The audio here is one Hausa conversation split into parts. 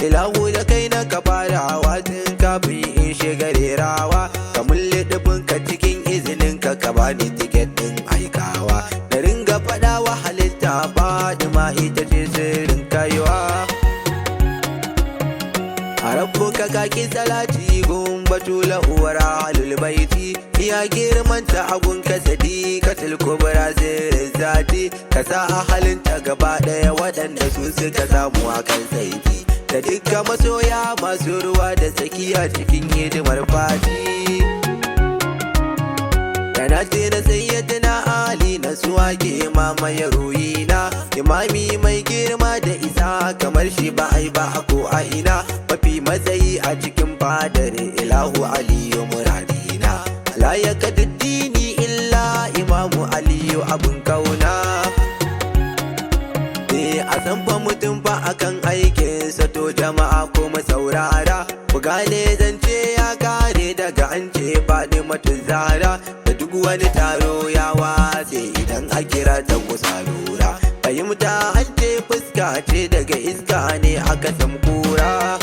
ilahu da kai na ka farawa tun kafin in shiga rerawa, ka mulle dubinka cikin izinin ka ka bani tiket din aikawa, da ringa faɗawa halitta Fatima ita ce sirrin kaiwa. Rabbuka kaki salati gun batula uwar ahlul baiti, ya girmanta agun kasadi katil kubra sirrin zati, ka sa ahalinta gaba daya waɗanda su suka samu akan saiti, da dukkan masoya masu ruwa da tsakiya cikin hidimar fati. Yana ce na sayyidina Ali na suwa ke mamaye ruhina, imami mai girma da isa kamar shi ba ai ba ko a ina, mafi matsayi a cikin fadar ilahu aliyu muradina, la ya kaddini illa imamu aliyu abun kauna. A san fa mutum fa akan aikinsa to jama'a kuma saurara, ku gane zance ya kare daga an ce Fatimatu Zahra, da duk wani taro ya watse idan a kira ta kusa lura, fahimta an ce fuska ce daga iska ne aka san kura.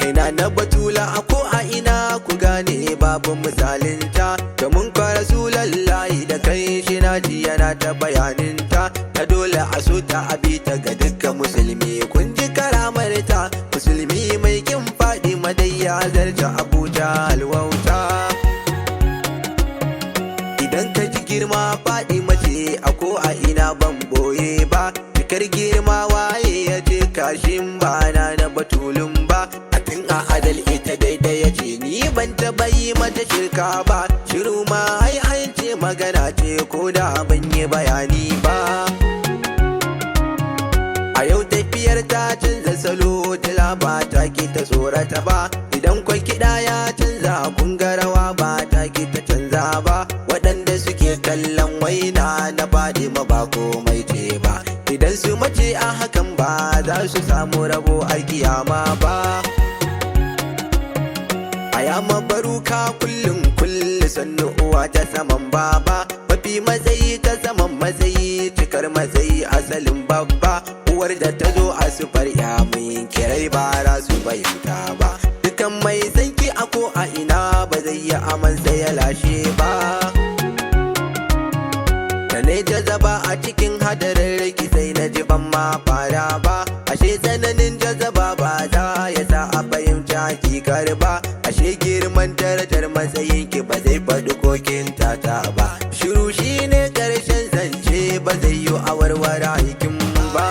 Ina na batula a ko a ina ku gane babu misalinta, domin kwa rasulallahi da kai shi naji yana ta bayaninta, ta dole a so ta abi ta ga dukkan musulmi kun ji karamarta, musulmi mai kin faɗi madai ya zarta Abuja alwauta. Idan ka ji girma faɗi mace a ko a ina ban boye ba, cikar girma waye ya ce kashin bana na batulun ba, a adal ita daidai ya ce ni ban taɓa yi mata shirka ba, shiru ma ai an ce magana ce ko da ban yi bayani ba. A yau tafiyar ta canza salo tila ba ta ki ta tsorata ba, idan kwa kiɗa ya canza kun ga rawa ba ta ki ta canza ba, waɗanda suke kallon waina na Fatima ba komai ce ba, idan su mace a hakan ba za su samu rabo a kiyama ba. Aya mabaruka kullum sannu uwa ta saman baba, mafi matsayi ta saman matsayi cikar matsayi asalin babba, uwar da ta zo a sufar ya mun kirai ba ra su fahimta ba, dukan mai sanki a ko a ina ba zai yi amansa ya lashe ba. Da ne jazaba a cikin hadarin riki sai na ji ban ma fara ba, ashe tsananin jazaba ba za ya sa a fahimta hakikar ba, ashe girman darajar matsayinki ba zai faɗi kokin tata ba, shiru shine ƙarshen zance ba zai yi a warware hikim ba.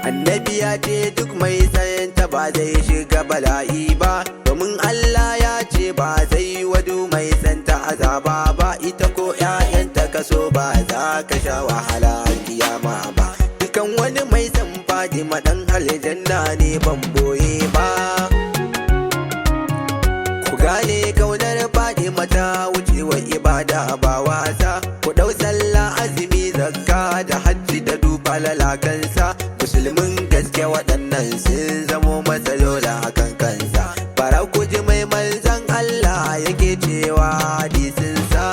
Annabi ya ce duk mai sayanta ba zai shiga bala'i ba, domin Allah ya ce ba zai wadu mai santa azaba ba, ita ko 'ya'yanta kaso ba za ka sha wahala kiyama ba, dukan wani mai san Fatima dan aljanna ne ban boye ba. Gane kaunar Fatima ta wuce wa ibada ba wasa, ku dau sallah azumi zakka da hajji da duba lalakansa, musulmin gaske waɗannan sun zamo masa dole akan kansa, bara ku ji mai manzan Allah yake cewa hadisinsa,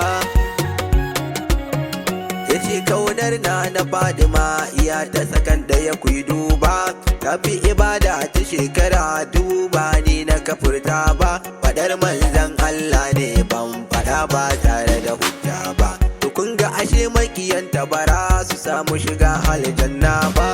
yace kaunar na Fatima iya ta sakan da ya kuyi duba, tafi ibada ta shekara duba ni na kafurta ba, fadar manzan Allah ne ban fada ba tare da hujja ba, to kun ga ashe makiyanta bara su samu shiga aljanna ba.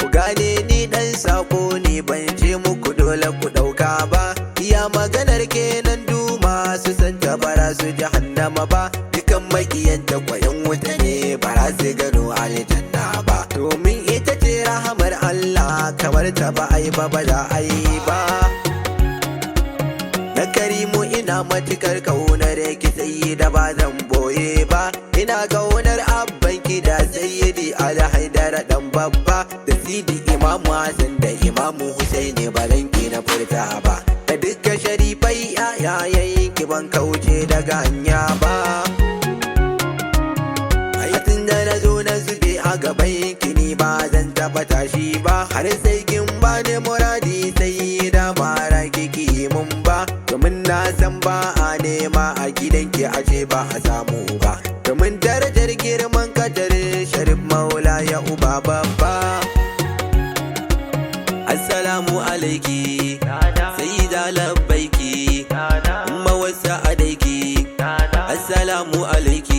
Ku gane ni dan sako ne ban ce muku dole ku dauka ba, iya maganar kenan duma su san ta bara su jahannama ba, dukan makiyanta kwayan wuta ne bara su gano aljanna ba, domin ita ce rahamar Allah kamar ta ba ai ba ba za a yi ba. Na Karimu ina matukar kaunar ki sai da ba zan boye ba, ina kaunar abbanki da sayyidi Alhaidar dan babba, da sidi Imamu Hassan da Imamu Husaini ba zan ki na furta ba, da dukkan sharifai yayayen ki ban kauce daga hanya ba. Tun da na zo na zube a gaban ki ni ba zan taba tashi ba, har sai kin bani muradi sai da mara kiki mun ba, domin na san ba a nema a gidanki a ce ba a samu ba, domin darajar girman kadar sharif maula ya uba babba. Assalamu alaiki sayyida labbaiki umma wasa adaiki. Assalamu alaiki